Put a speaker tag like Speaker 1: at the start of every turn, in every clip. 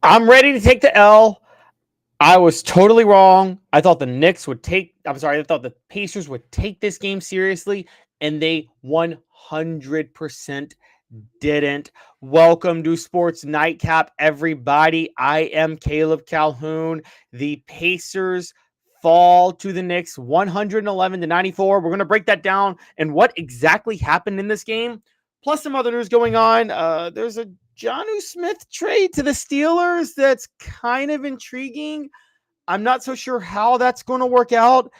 Speaker 1: I'm ready to take the L. I was totally wrong. I thought the Pacers would take this game seriously, and they 100% didn't. Welcome to Sports Nightcap, everybody. I am Caleb Calhoun. The Pacers fall to the Knicks 111-94. We're going to break that down and what exactly happened in this game, plus some other news going on. There's a Jonnu Smith trade to the Steelers that's kind of intriguing. I'm not so sure how that's going to work out.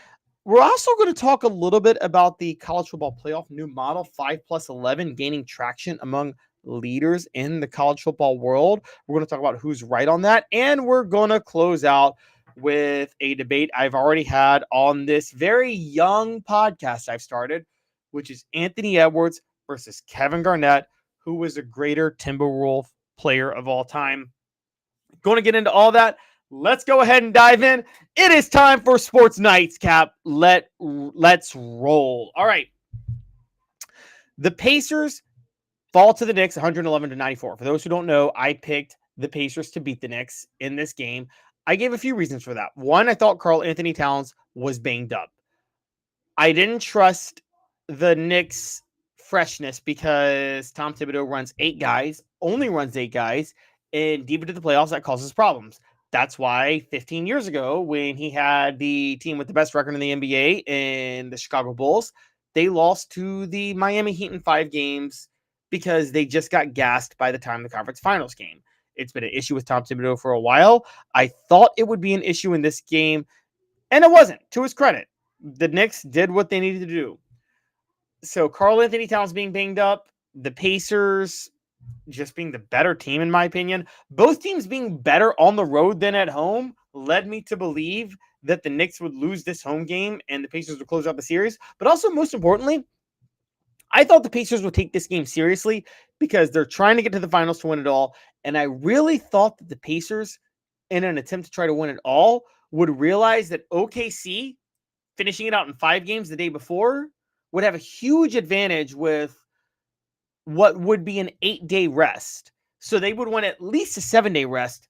Speaker 1: We're also going to talk a little bit about the college football playoff new model, 5+11, gaining traction among leaders in the college football world. We're going to talk about who's right on that. And we're going to close out with a debate I've already had on this very young podcast I've started, which is Anthony Edwards versus Kevin Garnett, who was a greater Timberwolf player of all time. Going to get into all that. Let's go ahead and dive in. It is time for Sports Nights, Cap. Let's roll. All right. The Pacers fall to the Knicks 111-94. For those who don't know, I picked the Pacers to beat the Knicks in this game. I gave a few reasons for that. One, I thought Karl Anthony Towns was banged up. I didn't trust the Knicks' freshness because Tom Thibodeau only runs 8 guys, and deep into the playoffs, that causes problems. That's why 15 years ago, when he had the team with the best record in the NBA and the Chicago Bulls, they lost to the Miami Heat in 5 games because they just got gassed by the time the conference finals came. It's been an issue with Tom Thibodeau for a while. I thought it would be an issue in this game, and it wasn't, to his credit. The Knicks did what they needed to do. So Karl Anthony Towns being banged up, the Pacers just being the better team, in my opinion. Both teams being better on the road than at home led me to believe that the Knicks would lose this home game and the Pacers would close out the series. But also, most importantly, I thought the Pacers would take this game seriously because they're trying to get to the finals to win it all. And I really thought that the Pacers, in an attempt to try to win it all, would realize that OKC, finishing it out in 5 games the day before, would have a huge advantage with what would be an 8-day rest. So they would want at least a 7-day rest.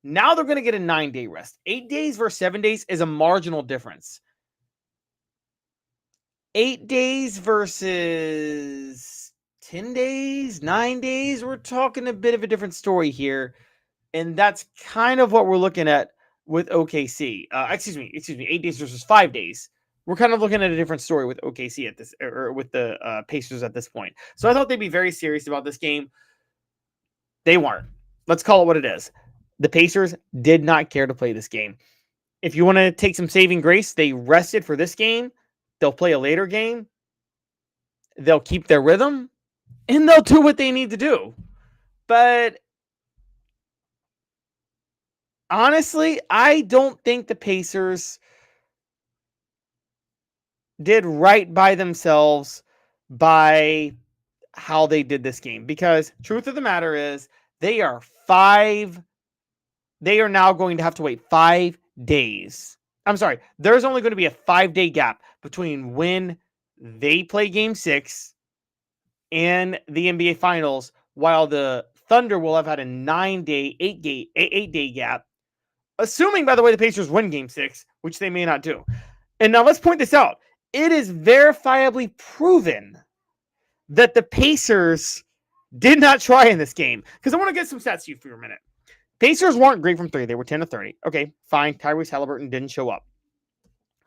Speaker 1: Now they're going to get a 9-day rest. 8 days versus 7 days is a marginal difference. 8 days versus 10 days, 9 days, we're talking a bit of a different story here. And that's kind of what we're looking at with OKC. Excuse me, 8 days versus 5 days. We're kind of looking at a different story with OKC at this, or with the Pacers at this point. So I thought they'd be very serious about this game. They weren't. Let's call it what it is. The Pacers did not care to play this game. If you want to take some saving grace, they rested for this game. They'll play a later game. They'll keep their rhythm, and they'll do what they need to do. But honestly, I don't think the Pacers did right by themselves by how they did this game, because truth of the matter is they are now going to have to wait 5 days. I'm sorry. There's only going to be a 5-day gap between when they play game 6 and the NBA finals, while the Thunder will have had a 9-day, 8-day gap, assuming, by the way, the Pacers win game 6, which they may not do. And now let's point this out. It is verifiably proven that the Pacers did not try in this game. Because I want to get some stats to you for a minute. Pacers weren't great from 3. They were 10 of 30. Okay, fine. Tyrese Halliburton didn't show up.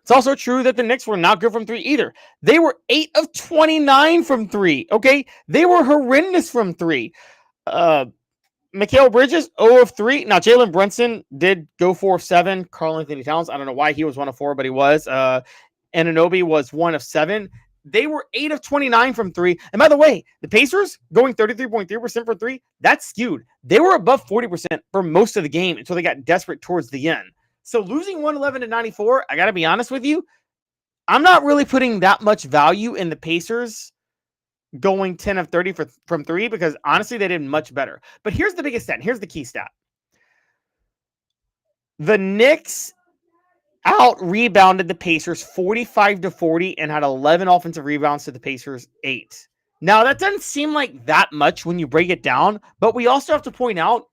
Speaker 1: It's also true that the Knicks were not good from 3 either. They were 8 of 29 from 3. Okay, they were horrendous from 3. Mikal Bridges, 0 of 3. Now, Jalen Brunson did go 4 of 7. Karl Anthony Towns, I don't know why he was 1 of 4, but he was. Anunoby was 1 of 7. They were 8 of 29 from 3. And by the way, the Pacers going 33.3% for 3, that's skewed. They were above 40% for most of the game until they got desperate towards the end. So losing 111-94, I got to be honest with you, I'm not really putting that much value in the Pacers going 10 of 30 from 3, because honestly, they did much better. But here's the biggest stat. Here's the key stat. The Knicks out-rebounded the Pacers 45-40 and had 11 offensive rebounds to the Pacers 8. Now, that doesn't seem like that much when you break it down, but we also have to point out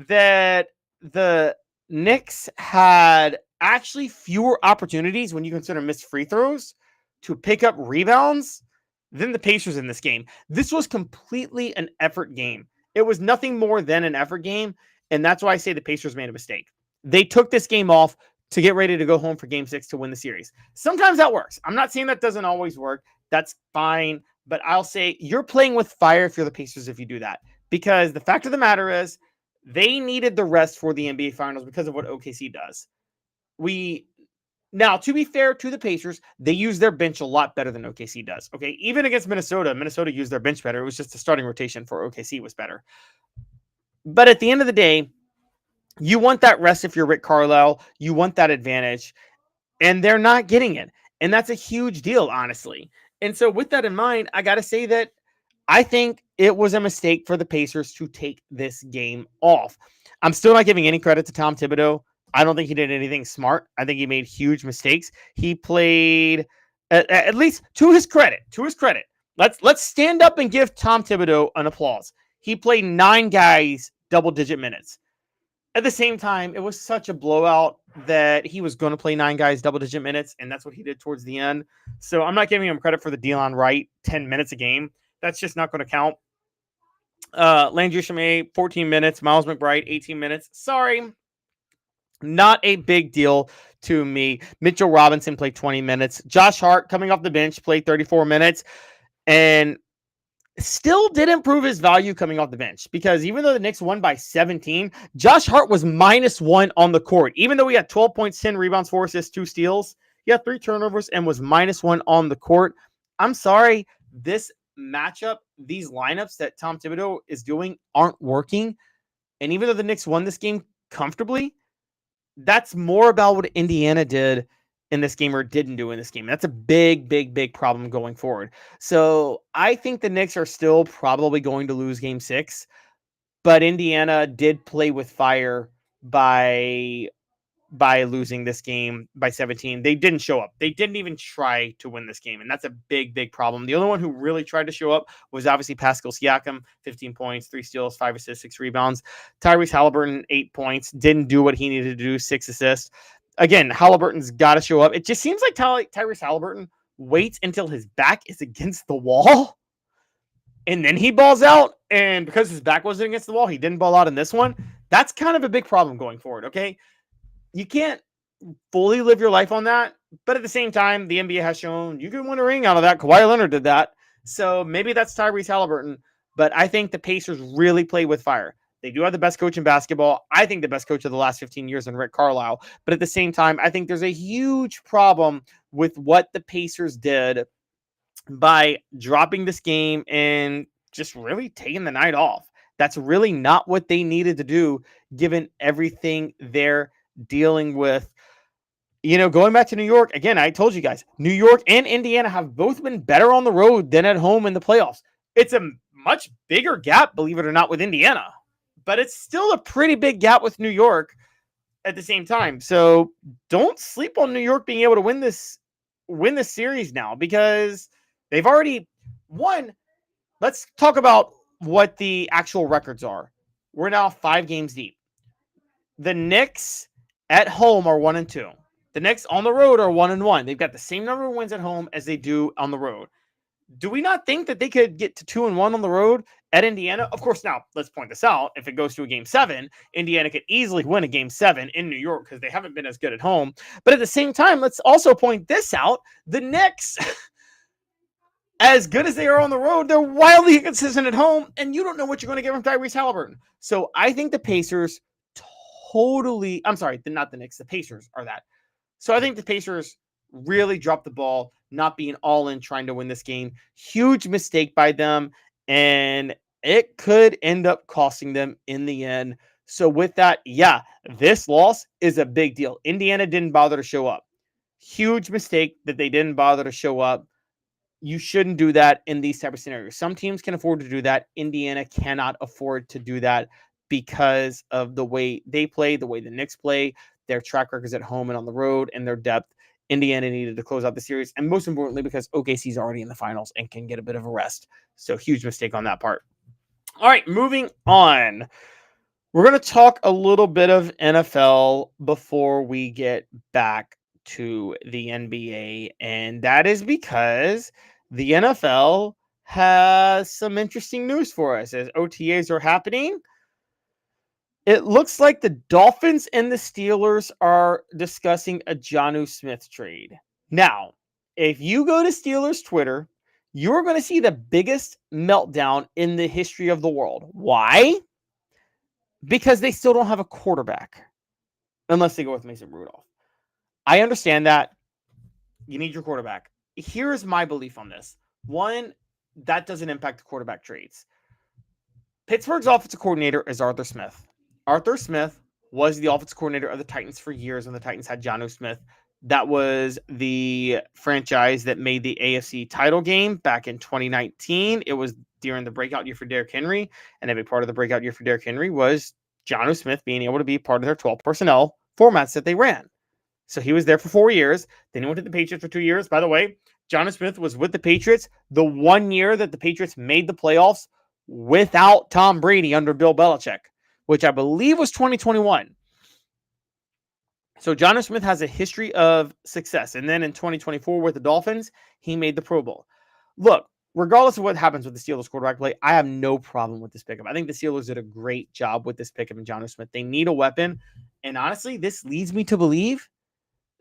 Speaker 1: that the Knicks had actually fewer opportunities when you consider missed free throws to pick up rebounds than the Pacers in this game. This was completely an effort game. It was nothing more than an effort game, and that's why I say the Pacers made a mistake. They took this game off to get ready to go home for game 6 to win the series. Sometimes that works. I'm not saying that doesn't always work. That's fine, but I'll say you're playing with fire if you're the Pacers if you do that. Because the fact of the matter is, they needed the rest for the NBA Finals because of what OKC does. Now, to be fair to the Pacers, they use their bench a lot better than OKC does. Okay, even against Minnesota, Minnesota used their bench better. It was just the starting rotation for OKC was better. But at the end of the day, you want that rest if you're Rick Carlisle. You want that advantage, and they're not getting it. And that's a huge deal, honestly. And so with that in mind, I got to say that I think it was a mistake for the Pacers to take this game off. I'm still not giving any credit to Tom Thibodeau. I don't think he did anything smart. I think he made huge mistakes. He played, at least to his credit. Let's stand up and give Tom Thibodeau an applause. He played 9 guys double-digit minutes. At the same time, it was such a blowout that he was going to play 9 guys double-digit minutes, and that's what he did towards the end. So I'm not giving him credit for the Delon Wright 10 minutes a game. That's just not going to count. Landry Shamet, 14 minutes. Miles McBride, 18 minutes. Sorry. Not a big deal to me. Mitchell Robinson played 20 minutes. Josh Hart, coming off the bench, played 34 minutes. And still didn't prove his value coming off the bench. Because even though the Knicks won by 17, Josh Hart was -1 on the court. Even though he had 12 points, 10 rebounds, 4 assists, 2 steals. He had 3 turnovers and was -1 on the court. I'm sorry. This matchup, these lineups that Tom Thibodeau is doing aren't working. And even though the Knicks won this game comfortably, that's more about what Indiana did in this game or didn't do in this game. That's a big problem going forward. So I think the Knicks are still probably going to lose game 6, but Indiana did play with fire by losing this game by 17. They didn't show up. They didn't even try to win this game, and that's a big problem. The only one who really tried to show up was obviously Pascal Siakam, 15 points, 3 steals, 5 assists, 6 rebounds. Tyrese Halliburton, 8 points, didn't do what he needed to do, 6 assists. Again, Halliburton's got to show up. It just seems like Tyrese Halliburton waits until his back is against the wall, and then he balls out, and because his back wasn't against the wall, he didn't ball out in this one. That's kind of a big problem going forward, okay? You can't fully live your life on that, but at the same time, the NBA has shown you can win a ring out of that. Kawhi Leonard did that. So maybe that's Tyrese Halliburton, but I think the Pacers really play with fire. They do have the best coach in basketball. I think the best coach of the last 15 years in Rick Carlisle. But at the same time, I think there's a huge problem with what the Pacers did by dropping this game and just really taking the night off. That's really not what they needed to do, given everything they're dealing with. Going back to New York, again, I told you guys, New York and Indiana have both been better on the road than at home in the playoffs. It's a much bigger gap, believe it or not, with Indiana, but it's still a pretty big gap with New York at the same time. So don't sleep on New York being able to win this series now, because they've already won. Let's talk about what the actual records are. We're now 5 games deep. The Knicks at home are 1-2. The Knicks on the road are 1-1. They've got the same number of wins at home as they do on the road. Do we not think that they could get to 2-1 on the road at Indiana? Of course, now let's point this out. If it goes to a game 7, Indiana could easily win a game 7 in New York because they haven't been as good at home. But at the same time, let's also point this out. The Knicks, as good as they are on the road, they're wildly inconsistent at home, and you don't know what you're going to get from Tyrese Halliburton. So I think the Pacers not the Knicks. The Pacers are that. So I think the Pacers really dropped the ball, not being all in trying to win this game. Huge mistake by them, and it could end up costing them in the end. So with that, yeah, this loss is a big deal. Indiana didn't bother to show up. Huge mistake that they didn't bother to show up. You shouldn't do that in these type of scenarios. Some teams can afford to do that. Indiana cannot afford to do that because of the way they play, the way the Knicks play, their track records at home and on the road, and their depth. Indiana needed to close out the series, and most importantly, because OKC's already in the finals and can get a bit of a rest. So huge mistake on that part. All right, moving on. We're going to talk a little bit of NFL before we get back to the NBA, and that is because the NFL has some interesting news for us as OTAs are happening. It looks like the Dolphins and the Steelers are discussing a Jonnu Smith trade. Now, if you go to Steelers Twitter, you're going to see the biggest meltdown in the history of the world. Why? Because they still don't have a quarterback unless they go with Mason Rudolph. I understand that. You need your quarterback. Here's my belief on this. One, that doesn't impact the quarterback trades. Pittsburgh's offensive coordinator is Arthur Smith. Arthur Smith was the offensive coordinator of the Titans for years when the Titans had Jonnu Smith. That was the franchise that made the AFC title game back in 2019. It was during the breakout year for Derrick Henry, and a big part of the breakout year for Derrick Henry was Jonnu Smith being able to be part of their 12 personnel formats that they ran. So he was there for 4 years. Then he went to the Patriots for 2 years. By the way, Jonnu Smith was with the Patriots the 1 year that the Patriots made the playoffs without Tom Brady under Bill Belichick, which I believe was 2021. So Jonnu Smith has a history of success. And then in 2024 with the Dolphins, he made the Pro Bowl. Look, regardless of what happens with the Steelers quarterback play, I have no problem with this pickup. I think the Steelers did a great job with this pickup in Jonnu Smith. They need a weapon. And honestly, this leads me to believe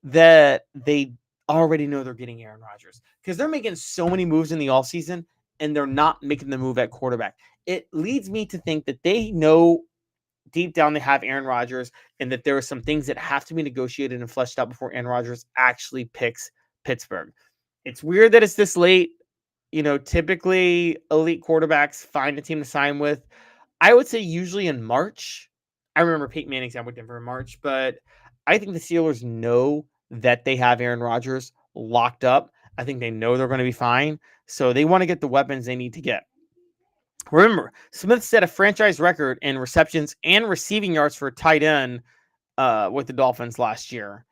Speaker 1: that they already know they're getting Aaron Rodgers because they're making so many moves in the offseason and they're not making the move at quarterback. It leads me to think that they know deep down they have Aaron Rodgers and that there are some things that have to be negotiated and fleshed out before Aaron Rodgers actually picks Pittsburgh. It's weird that it's this late. Typically elite quarterbacks find a team to sign with. I would say usually in March. I remember Peyton Manning signed with Denver in March, but I think the Steelers know that they have Aaron Rodgers locked up. I think they know they're going to be fine. So they want to get the weapons they need to get. Remember, Smith set a franchise record in receptions and receiving yards for a tight end with the Dolphins last year.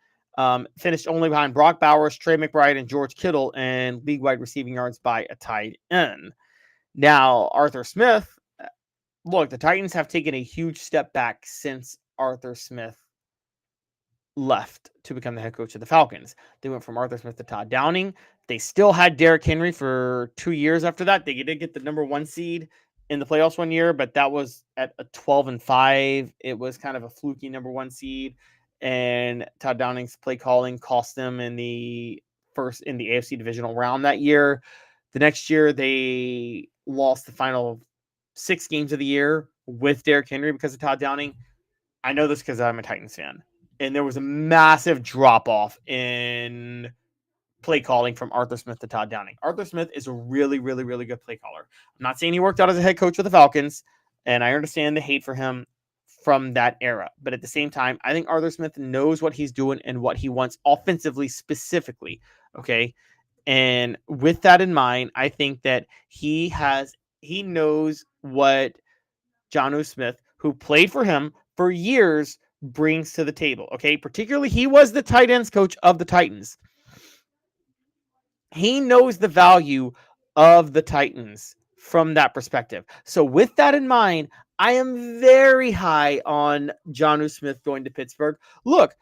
Speaker 1: Finished only behind Brock Bowers, Trey McBride, and George Kittle in league-wide receiving yards by a tight end. Now, Arthur Smith, look, the Titans have taken a huge step back since Arthur Smith left to become the head coach of the Falcons. They went from Arthur Smith to Todd Downing. They still had Derrick Henry for 2 years after that. They did get the number 1 seed in the playoffs 1 year, but that was at a 12-5. It was kind of a fluky number 1 seed, and Todd Downing's play calling cost them in the AFC divisional round that year. The next year, they lost the final 6 games of the year with Derrick Henry because of Todd Downing. I know this because I'm a Titans fan. And there was a massive drop-off in play calling from Arthur Smith to Todd Downing. Arthur Smith is a really, really, really good play caller. I'm not saying he worked out as a head coach with the Falcons, and I understand the hate for him from that era. But at the same time, I think Arthur Smith knows what he's doing and what he wants offensively specifically, okay? And with that in mind, I think that he knows what Jonnu Smith, who played for him for years, brings to the table. Okay. Particularly, he was the tight ends coach of the Titans. He knows the value of the Titans from that perspective. So, with that in mind, I am very high on Jonnu Smith going to Pittsburgh. Look,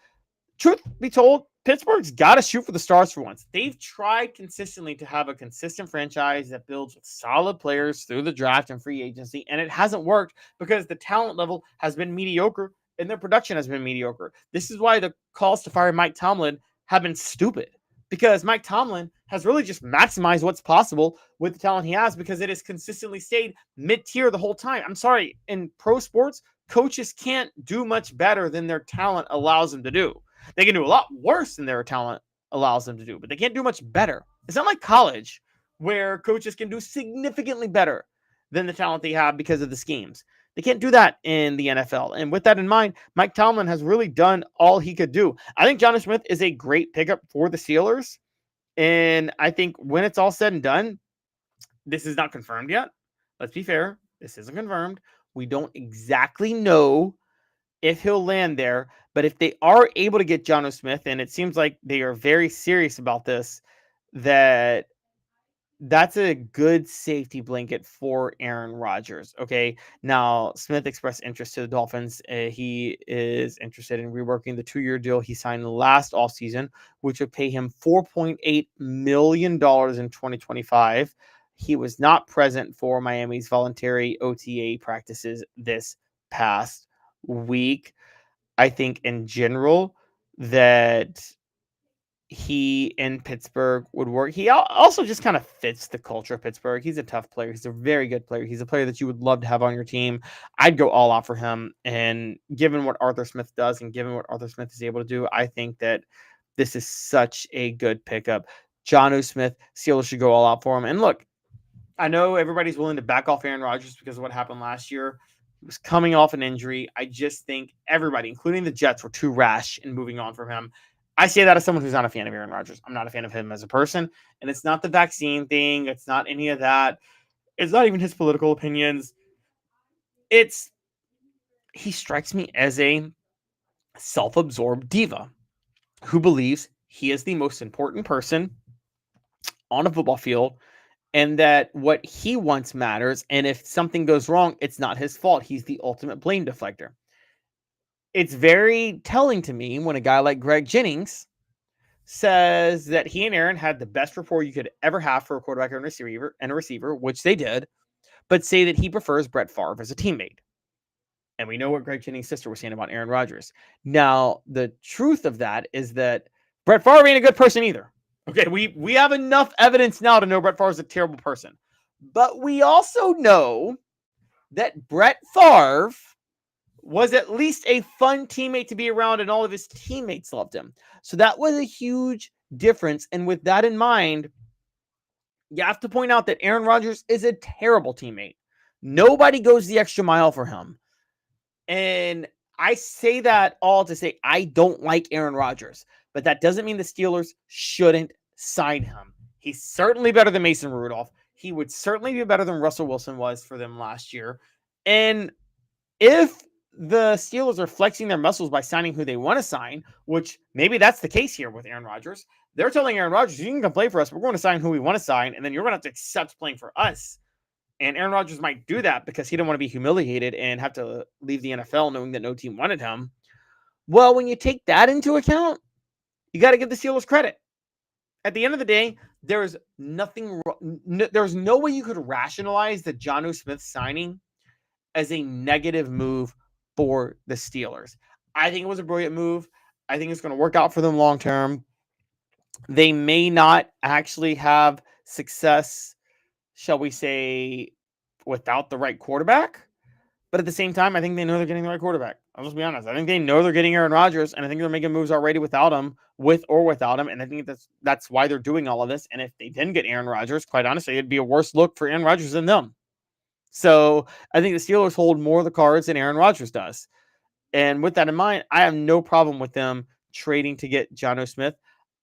Speaker 1: truth be told, Pittsburgh's got to shoot for the stars for once. They've tried consistently to have a consistent franchise that builds with solid players through the draft and free agency, and it hasn't worked because the talent level has been mediocre and their production has been mediocre. This is why the calls to fire Mike Tomlin have been stupid, because Mike Tomlin has really just maximized what's possible with the talent he has because it has consistently stayed mid-tier the whole time. I'm sorry, in pro sports, coaches can't do much better than their talent allows them to do. They can do a lot worse than their talent allows them to do, but they can't do much better. It's not like college where coaches can do significantly better than the talent they have because of the schemes. They can't do that in the NFL. And with that in mind, Mike Tomlin has really done all he could do. I think Jonnu Smith is a great pickup for the Steelers. And I think when it's all said and done, this is not confirmed yet. Let's be fair. This isn't confirmed. We don't exactly know if he'll land there. But if they are able to get Jonnu Smith, and it seems like they are very serious about this, that that's a good safety blanket for Aaron Rodgers. Okay. Now, Smith expressed interest to the Dolphins. He is interested in reworking the 2-year deal he signed last offseason, which would pay him $4.8 million in 2025. He was not present for Miami's voluntary OTA practices this past week. I think in general that he in Pittsburgh would work. He also just kind of fits the culture of Pittsburgh. He's a tough player. He's a very good player. He's a player that you would love to have on your team. I'd go all out for him. And given what Arthur Smith does and given what Arthur Smith is able to do, I think that this is such a good pickup. Jonnu Smith, Steelers should go all out for him. And look, I know everybody's willing to back off Aaron Rodgers because of what happened last year. He was coming off an injury. I just think everybody, including the Jets, were too rash in moving on from him. I say that as someone who's not a fan of Aaron Rodgers. I'm not a fan of him as a person. And it's not the vaccine thing. It's not any of that. It's not even his political opinions. He strikes me as a self-absorbed diva who believes he is the most important person on a football field and that what he wants matters. And if something goes wrong, it's not his fault. He's the ultimate blame deflector. It's very telling to me when a guy like Greg Jennings says that he and Aaron had the best rapport you could ever have for a quarterback and a receiver, which they did, but say that he prefers Brett Favre as a teammate. And we know what Greg Jennings' sister was saying about Aaron Rodgers. Now, the truth of that is that Brett Favre ain't a good person either. Okay, we have enough evidence now to know Brett Favre is a terrible person. But we also know that Brett Favre was at least a fun teammate to be around, and all of his teammates loved him. So that was a huge difference. And with that in mind, you have to point out that Aaron Rodgers is a terrible teammate. Nobody goes the extra mile for him. And I say that all to say I don't like Aaron Rodgers, but that doesn't mean the Steelers shouldn't sign him. He's certainly better than Mason Rudolph. He would certainly be better than Russell Wilson was for them last year. And if the Steelers are flexing their muscles by signing who they want to sign, which maybe that's the case here with Aaron Rodgers, they're telling Aaron Rodgers, you can come play for us. We're going to sign who we want to sign, and then you're going to have to accept playing for us. And Aaron Rodgers might do that because he didn't want to be humiliated and have to leave the NFL knowing that no team wanted him. Well, when you take that into account, you got to give the Steelers credit. At the end of the day, there's nothing. There's no way you could rationalize the Jonnu Smith signing as a negative move for the Steelers. I think it was a brilliant move. I think it's going to work out for them long term. They may not actually have success, shall we say, without the right quarterback. But at the same time, I think they know they're getting the right quarterback. I'll just be honest. I think they know they're getting Aaron Rodgers, and I think they're making moves already without him, with or without him. And I think that's why they're doing all of this. And if they didn't get Aaron Rodgers, quite honestly, it'd be a worse look for Aaron Rodgers than them. So I think the Steelers hold more of the cards than Aaron Rodgers does. And with that in mind, I have no problem with them trading to get Jonnu Smith.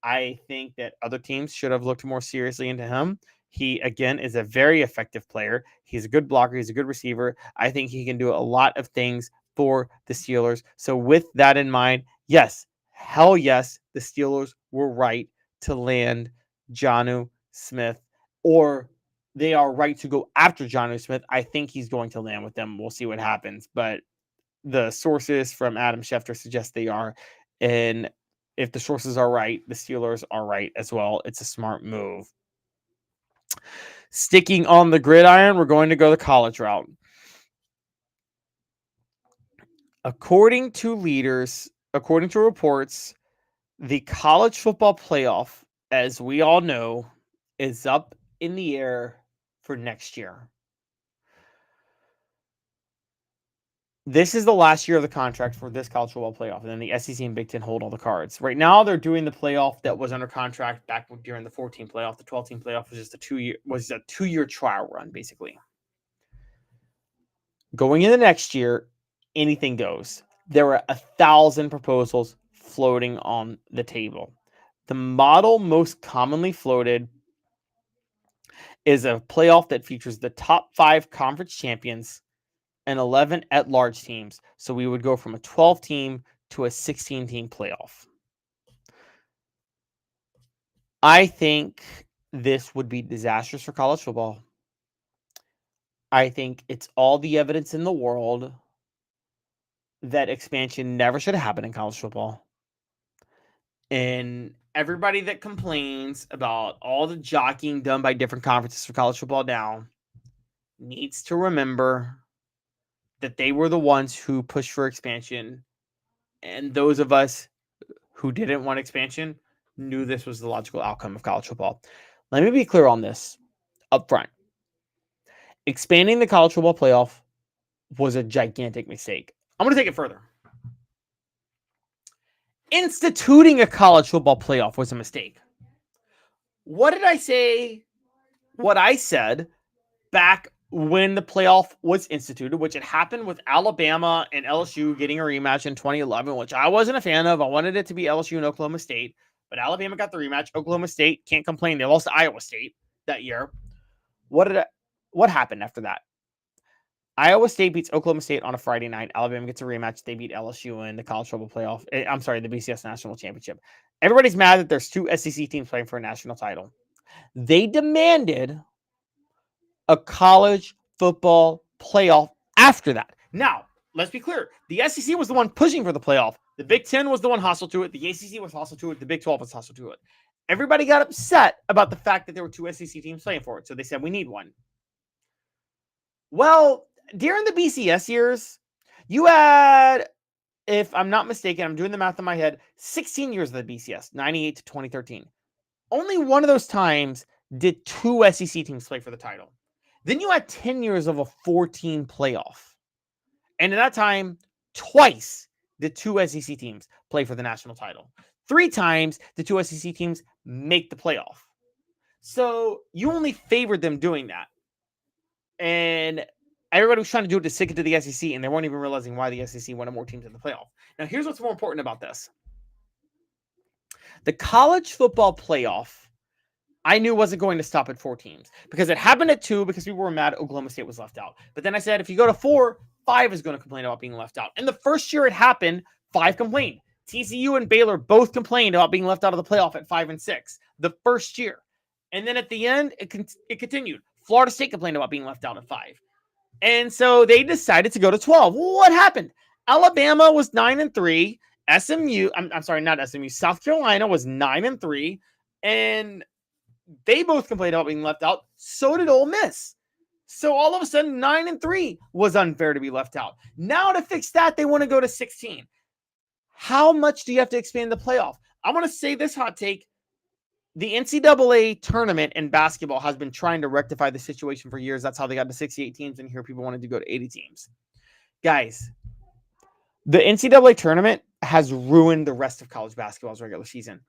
Speaker 1: I think that other teams should have looked more seriously into him. He, again, is a very effective player. He's a good blocker. He's a good receiver. I think he can do a lot of things for the Steelers. So with that in mind, yes, hell yes, the Steelers were right to land Jonnu Smith, or they are right to go after Jonnu Smith. I think he's going to land with them. We'll see what happens. But the sources from Adam Schefter suggest they are. And if the sources are right, the Steelers are right as well. It's a smart move. Sticking on the gridiron, we're going to go the college route. According to reports, the college football playoff, as we all know, is up in the air for next year. This is the last year of the contract for this college football playoff, and then the SEC and Big Ten hold all the cards. Right now, they're doing the playoff that was under contract back during the 14 playoff. The 12-team playoff was just a two-year trial run, basically. Going into next year, anything goes. There are 1,000 proposals floating on the table. The model most commonly floated is a playoff that features the top 5 conference champions and 11 at-large teams. So we would go from a 12-team to a 16-team playoff. I think this would be disastrous for college football. I think it's all the evidence in the world that expansion never should have happened in college football. And everybody that complains about all the jockeying done by different conferences for college football now needs to remember that they were the ones who pushed for expansion. And those of us who didn't want expansion knew this was the logical outcome of college football. Let me be clear on this up front. Expanding the college football playoff was a gigantic mistake. I'm going to take it further. Instituting a college football playoff was a mistake. What did I say? What I said back when the playoff was instituted, which had happened with Alabama and LSU getting a rematch in 2011, which I wasn't a fan of. I wanted it to be LSU and Oklahoma State, but Alabama got the rematch. Oklahoma State can't complain. They lost to Iowa State that year. What happened after that? Iowa State beats Oklahoma State on a Friday night. Alabama gets a rematch. They beat LSU in the college football playoff. I'm sorry, the BCS National Championship. Everybody's mad that there's two SEC teams playing for a national title. They demanded a college football playoff after that. Now, let's be clear. The SEC was the one pushing for the playoff. The Big Ten was the one hostile to it. The ACC was hostile to it. The Big 12 was hostile to it. Everybody got upset about the fact that there were two SEC teams playing for it. So they said, we need one. Well, during the BCS years, you had, if I'm not mistaken, I'm doing the math in my head, 16 years of the BCS, 98 to 2013. Only one of those times did two SEC teams play for the title. Then you had 10 years of a 14 playoff. And at that time, twice the two SEC teams play for the national title. 3 times the two SEC teams make the playoff. So you only favored them doing that. And everybody was trying to do it to stick it to the SEC, and they weren't even realizing why the SEC wanted more teams in the playoff. Now, here's what's more important about this. The college football playoff, I knew wasn't going to stop at 4 teams because it happened at 2 because people were mad Oklahoma State was left out. But then I said, if you go to 4, 5 is going to complain about being left out. And the first year it happened, 5 complained. TCU and Baylor both complained about being left out of the playoff at 5 and 6 the first year. And then at the end, it continued. Florida State complained about being left out at 5. And so they decided to go to 12. What happened? Alabama was 9-3. SMU, I'm sorry, not SMU. South Carolina was 9-3. And they both complained about being left out. So did Ole Miss. So all of a sudden, 9-3 was unfair to be left out. Now to fix that, they want to go to 16. How much do you have to expand the playoff? I'm going to say this hot take. The NCAA tournament in basketball has been trying to rectify the situation for years. That's how they got to 68 teams, and here people wanted to go to 80 teams. Guys, the NCAA tournament has ruined the rest of college basketball's regular season.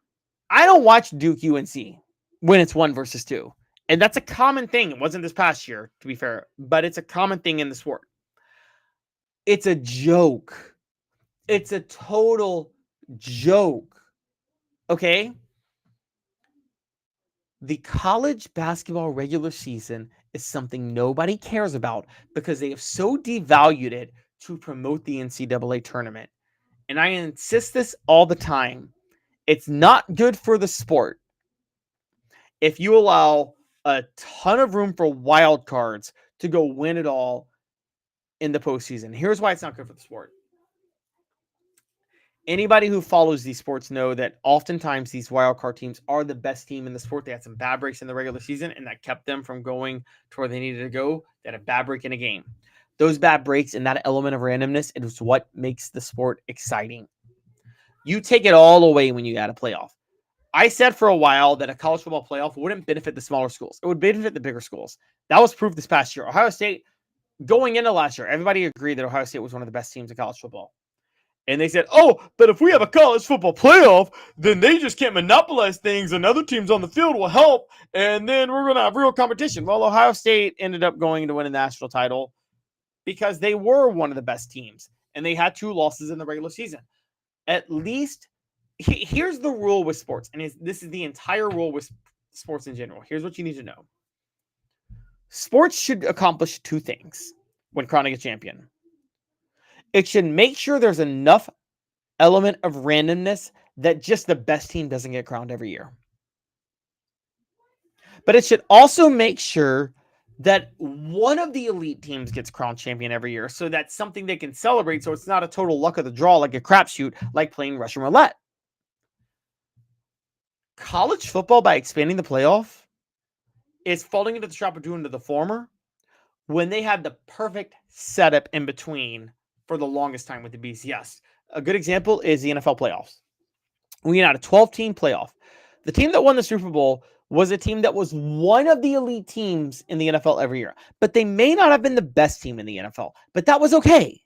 Speaker 1: I don't watch Duke UNC when it's 1 versus 2. And that's a common thing. It wasn't this past year, to be fair, but it's a common thing in the sport. It's a joke. It's a total joke. Okay? The college basketball regular season is something nobody cares about because they have so devalued it to promote the NCAA tournament. And I insist this all the time. It's not good for the sport if you allow a ton of room for wild cards to go win it all in the postseason. Here's why it's not good for the sport. Anybody who follows these sports know that oftentimes these wildcard teams are the best team in the sport. They had some bad breaks in the regular season, and that kept them from going to where they needed to go. They had a bad break in a game. Those bad breaks and that element of randomness is what makes the sport exciting. You take it all away when you add a playoff. I said for a while that a college football playoff wouldn't benefit the smaller schools. It would benefit the bigger schools. That was proved this past year. Ohio State, going into last year, everybody agreed that Ohio State was one of the best teams in college football. And they said, oh, but if we have a college football playoff, then they just can't monopolize things and other teams on the field will help. And then we're going to have real competition. Well, Ohio State ended up going to win a national title because they were one of the best teams. And they had 2 losses in the regular season. At least, here's the rule with sports. And this is the entire rule with sports in general. Here's what you need to know. Sports should accomplish 2 things when crowning a champion. It should make sure there's enough element of randomness that just the best team doesn't get crowned every year. But it should also make sure that one of the elite teams gets crowned champion every year, so that's something they can celebrate, so it's not a total luck of the draw like a crapshoot, like playing Russian roulette. College football, by expanding the playoff, is falling into the trap of doing to the former when they had the perfect setup in between for the longest time with the BCS. A good example is the NFL playoffs. We had a 12-team playoff. The team that won the Super Bowl was a team that was one of the elite teams in the NFL every year. But they may not have been the best team in the NFL. But that was okay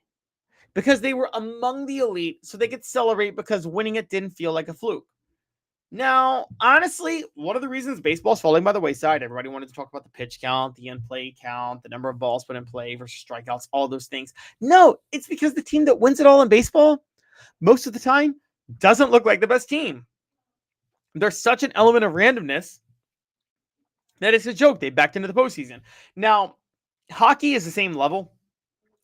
Speaker 1: because they were among the elite, so they could celebrate because winning it didn't feel like a fluke. Now, honestly, one of the reasons baseball's falling by the wayside, everybody wanted to talk about the pitch count, the in-play count, the number of balls put in play versus strikeouts, all those things. No, it's because the team that wins it all in baseball, most of the time, doesn't look like the best team. There's such an element of randomness that it's a joke. They backed into the postseason. Now, hockey is the same level.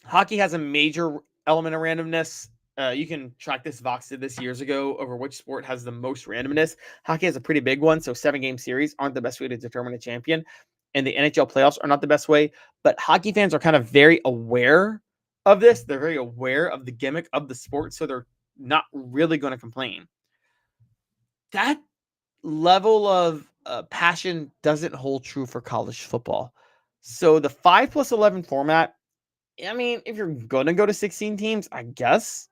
Speaker 1: Hockey has a major element of randomness. You can track this. Vox did this years ago over which sport has the most randomness. Hockey has a pretty big one, so 7-game series aren't the best way to determine a champion. And the NHL playoffs are not the best way. But hockey fans are kind of very aware of this. They're very aware of the gimmick of the sport, so they're not really going to complain. That level of passion doesn't hold true for college football. So the 5+11 format, I mean, if you're going to go to 16 teams, I guess.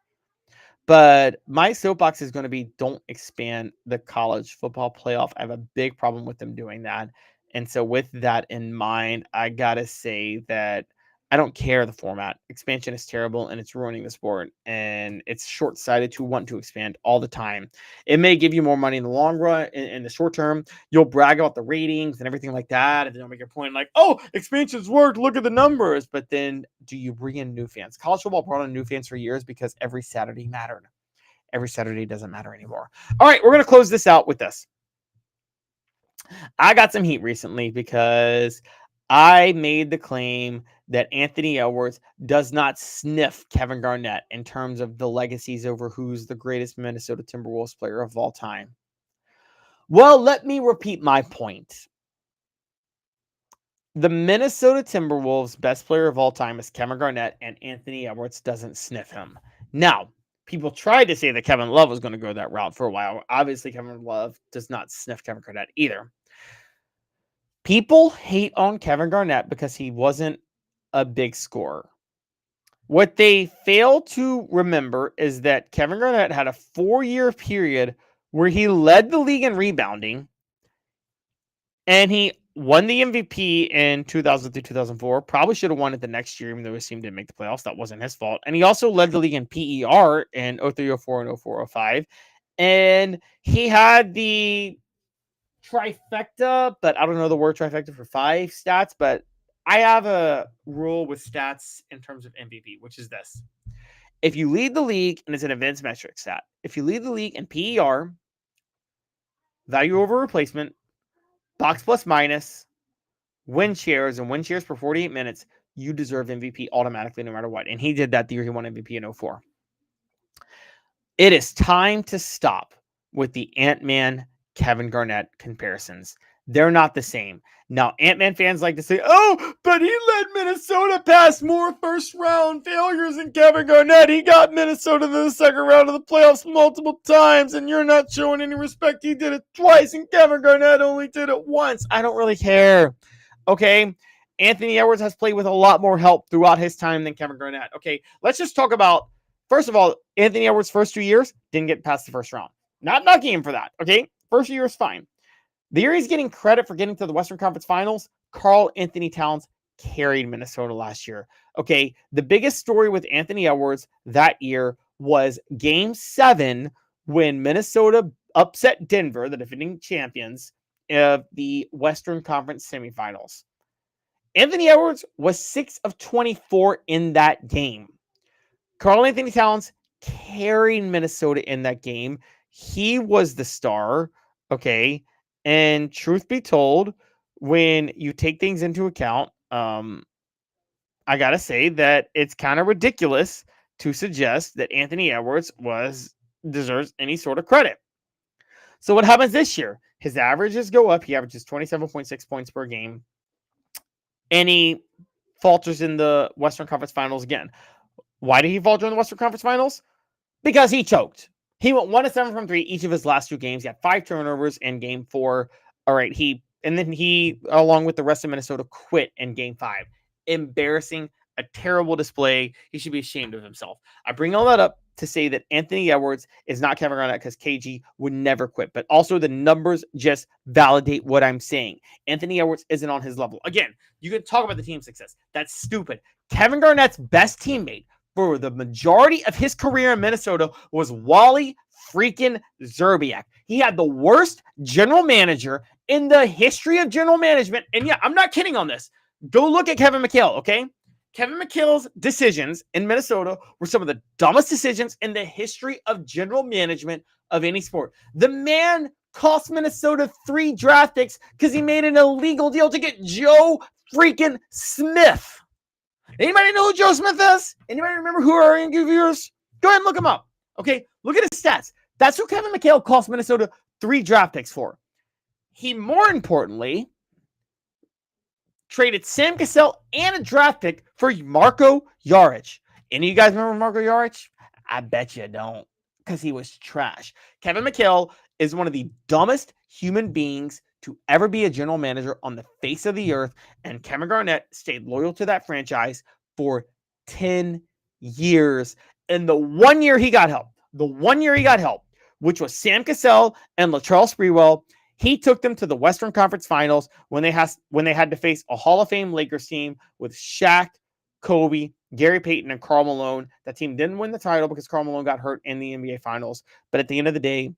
Speaker 1: But my soapbox is going to be don't expand the college football playoff. I have a big problem with them doing that. And so with that in mind, I got to say that I don't care the format. Expansion is terrible and it's ruining the sport. And it's short-sighted to want to expand all the time. It may give you more money in the long run. In the short term, you'll brag about the ratings and everything like that. And then you'll make your point like, oh, expansion's worked. Look at the numbers. But then do you bring in new fans? College football brought in new fans for years because every Saturday mattered. Every Saturday doesn't matter anymore. All right, we're going to close this out with this. I got some heat recently because I made the claim that Anthony Edwards does not sniff Kevin Garnett in terms of the legacies over who's the greatest Minnesota Timberwolves player of all time. Well, let me repeat my point. The Minnesota Timberwolves' best player of all time is Kevin Garnett, and Anthony Edwards doesn't sniff him. Now, people tried to say that Kevin Love was going to go that route for a while. Obviously, Kevin Love does not sniff Kevin Garnett either. People hate on Kevin Garnett because he wasn't a big scorer. What they fail to remember is that Kevin Garnett had a 4-year period where he led the league in rebounding, and he won the MVP in 2003-2004. Probably should have won it the next year, even though his team didn't make the playoffs. That wasn't his fault. And he also led the league in PER in 03-04 and 04-05. And he had the trifecta, but I don't know the word trifecta for 5 stats, but I have a rule with stats in terms of MVP, which is this. If you lead the league, and it's an advanced metric stat, if you lead the league in PER, value over replacement, box plus minus, win shares, and win shares per 48 minutes, you deserve MVP automatically no matter what. And he did that the year he won MVP in 04. It is time to stop with the Ant-Man Kevin Garnett comparisons. They're not the same. Now, Ant-Man fans like to say, oh, but he led Minnesota past more first-round failures than Kevin Garnett. He got Minnesota to the second round of the playoffs multiple times, and you're not showing any respect. He did it twice, and Kevin Garnett only did it once. I don't really care. Okay? Anthony Edwards has played with a lot more help throughout his time than Kevin Garnett. Okay, let's just talk about, first of all, Anthony Edwards' first 2 years didn't get past the first round. Not knocking him for that, okay? First year is fine. The year he's getting credit for getting to the Western Conference Finals, Karl Anthony Towns carried Minnesota last year. Okay, the biggest story with Anthony Edwards that year was Game 7 when Minnesota upset Denver, the defending champions of the Western Conference semifinals. Anthony Edwards was 6 of 24 in that game. Karl Anthony Towns carried Minnesota in that game. He was the star, okay? And truth be told, when you take things into account, I got to say that it's kind of ridiculous to suggest that Anthony Edwards deserves any sort of credit. So what happens this year? His averages go up. He averages 27.6 points per game. And he falters in the Western Conference Finals again. Why did he falter in the Western Conference Finals? Because he choked. He went 1-7 from 3 each of his last 2 games. He had 5 turnovers in game 4. All right, then he, along with the rest of Minnesota, quit in game 5. Embarrassing, a terrible display. He should be ashamed of himself. I bring all that up to say that Anthony Edwards is not Kevin Garnett because KG would never quit. But also the numbers just validate what I'm saying. Anthony Edwards isn't on his level. Again, you can talk about the team success. That's stupid. Kevin Garnett's best teammate for the majority of his career in Minnesota was Wally freaking Szczerbiak. He had the worst general manager in the history of general management. And yeah, I'm not kidding on this. Go look at Kevin McHale, okay? Kevin McHale's decisions in Minnesota were some of the dumbest decisions in the history of general management of any sport. The man cost Minnesota 3 draft picks because he made an illegal deal to get Joe freaking Smith. Anybody know who Joe Smith is? Anybody remember who are interviewers? Go ahead and look him up. Okay, look at his stats. That's who Kevin McHale cost Minnesota 3 draft picks for. He, more importantly, traded Sam Cassell and a draft pick for Marko Jaric. Any of you guys remember Marko Jaric? I bet you don't, because he was trash. Kevin McHale is one of the dumbest human beings to ever be a general manager on the face of the earth, and Kevin Garnett stayed loyal to that franchise for 10 years. And the 1 year he got help, which was Sam Cassell and Latrell Sprewell, he took them to the Western Conference Finals when they had to face a Hall of Fame Lakers team with Shaq, Kobe, Gary Payton, and Karl Malone. That team didn't win the title because Karl Malone got hurt in the NBA Finals. But at the end of the day,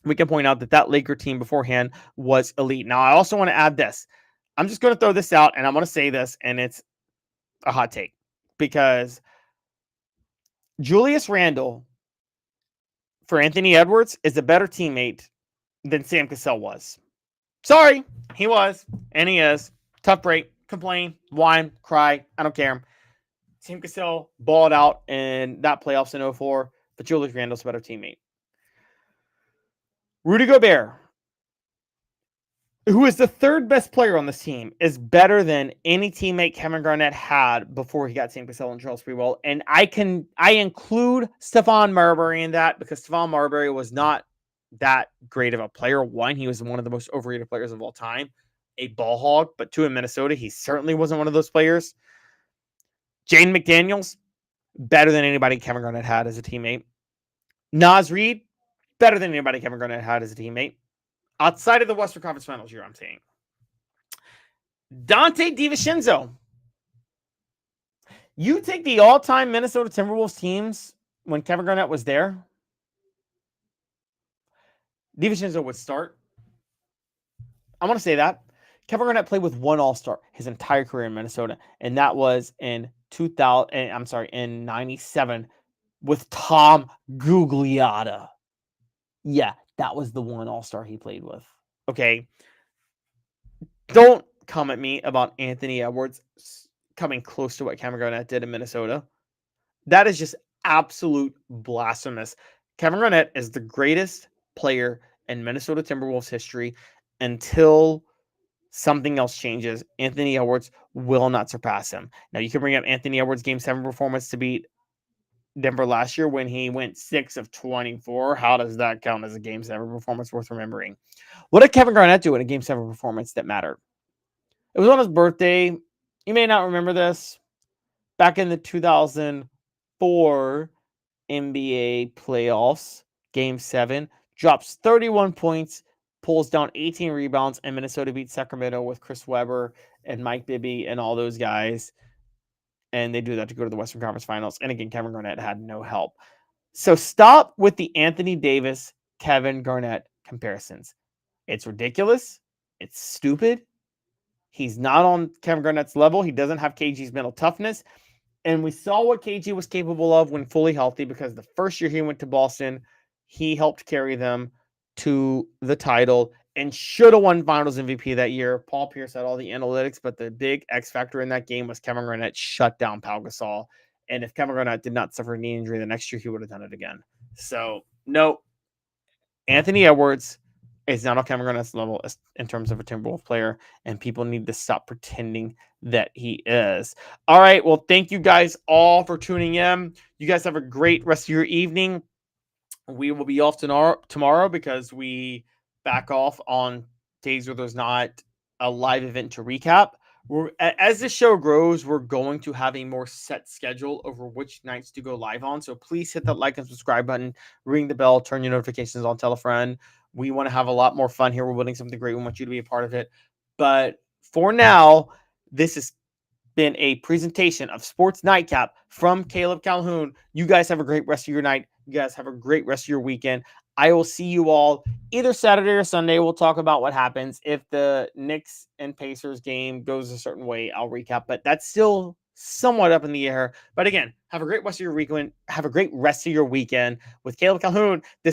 Speaker 1: we can point out that Laker team beforehand was elite. Now, I also want to add this. I'm just going to throw this out, and I'm going to say this, and it's a hot take. Because Julius Randle, for Anthony Edwards, is a better teammate than Sam Cassell was. Sorry, he was, and he is. Tough break, complain, whine, cry, I don't care. Sam Cassell balled out in that playoffs in 2004, but Julius Randle's a better teammate. Rudy Gobert, who is the 3rd best player on this team, is better than any teammate Kevin Garnett had before he got Sam Cassell and Charles Sprewell. And I include Stephon Marbury in that because Stephon Marbury was not that great of a player. 1, he was one of the most overrated players of all time, a ball hog. But 2, in Minnesota, he certainly wasn't one of those players. Jaden McDaniels, better than anybody Kevin Garnett had as a teammate. Naz Reid, better than anybody Kevin Garnett had as a teammate. Outside of the Western Conference Finals year, I'm saying. Dante DiVincenzo. You take the all-time Minnesota Timberwolves teams when Kevin Garnett was there, DiVincenzo would start. I want to say that. Kevin Garnett played with 1 All-Star his entire career in Minnesota, and that was in 97 with Tom Gugliotta. Yeah, that was the 1 All-Star he played with. Okay. Don't come at me about Anthony Edwards coming close to what Kevin Garnett did in Minnesota. That is just absolute blasphemous. Kevin Garnett is the greatest player in Minnesota Timberwolves history until something else changes. Anthony Edwards will not surpass him. Now, you can bring up Anthony Edwards' Game 7 performance to beat Denver last year when he went 6 of 24. How does that count as a Game 7 performance worth remembering? What did Kevin Garnett do in a Game 7 performance that mattered? It was on his birthday. You may not remember this. Back in the 2004 NBA playoffs, Game 7, drops 31 points, pulls down 18 rebounds, and Minnesota beats Sacramento with Chris Webber and Mike Bibby and all those guys. And they do that to go to the Western Conference Finals. And again, Kevin Garnett had no help. So stop with the Anthony Davis, Kevin Garnett comparisons. It's ridiculous. It's stupid. He's not on Kevin Garnett's level. He doesn't have KG's mental toughness. And we saw what KG was capable of when fully healthy, because the first year he went to Boston, he helped carry them to the title and should have won Finals MVP that year. Paul Pierce had all the analytics, but the big X factor in that game was Kevin Garnett shut down Pau Gasol. And if Kevin Garnett did not suffer a knee injury the next year, he would have done it again. So, no, Anthony Edwards is not on Kevin Garnett's level in terms of a Timberwolves player, and people need to stop pretending that he is. All right. Well, thank you guys all for tuning in. You guys have a great rest of your evening. We will be off tomorrow because we back off on days where there's not a live event to recap. As the show grows, we're going to have a more set schedule over which nights to go live on. So please hit that like and subscribe button, ring the bell, turn your notifications on, tell a friend. We want to have a lot more fun here. We're building something great. We want you to be a part of it. But for now, this has been a presentation of Sports Nightcap from Caleb Calhoun. You guys have a great rest of your night. You guys have a great rest of your weekend. I will see you all either Saturday or Sunday. We'll talk about what happens. If the Knicks and Pacers game goes a certain way, I'll recap, but that's still somewhat up in the air. But again, have a great rest of your weekend. Have a great rest of your weekend with Caleb Calhoun. This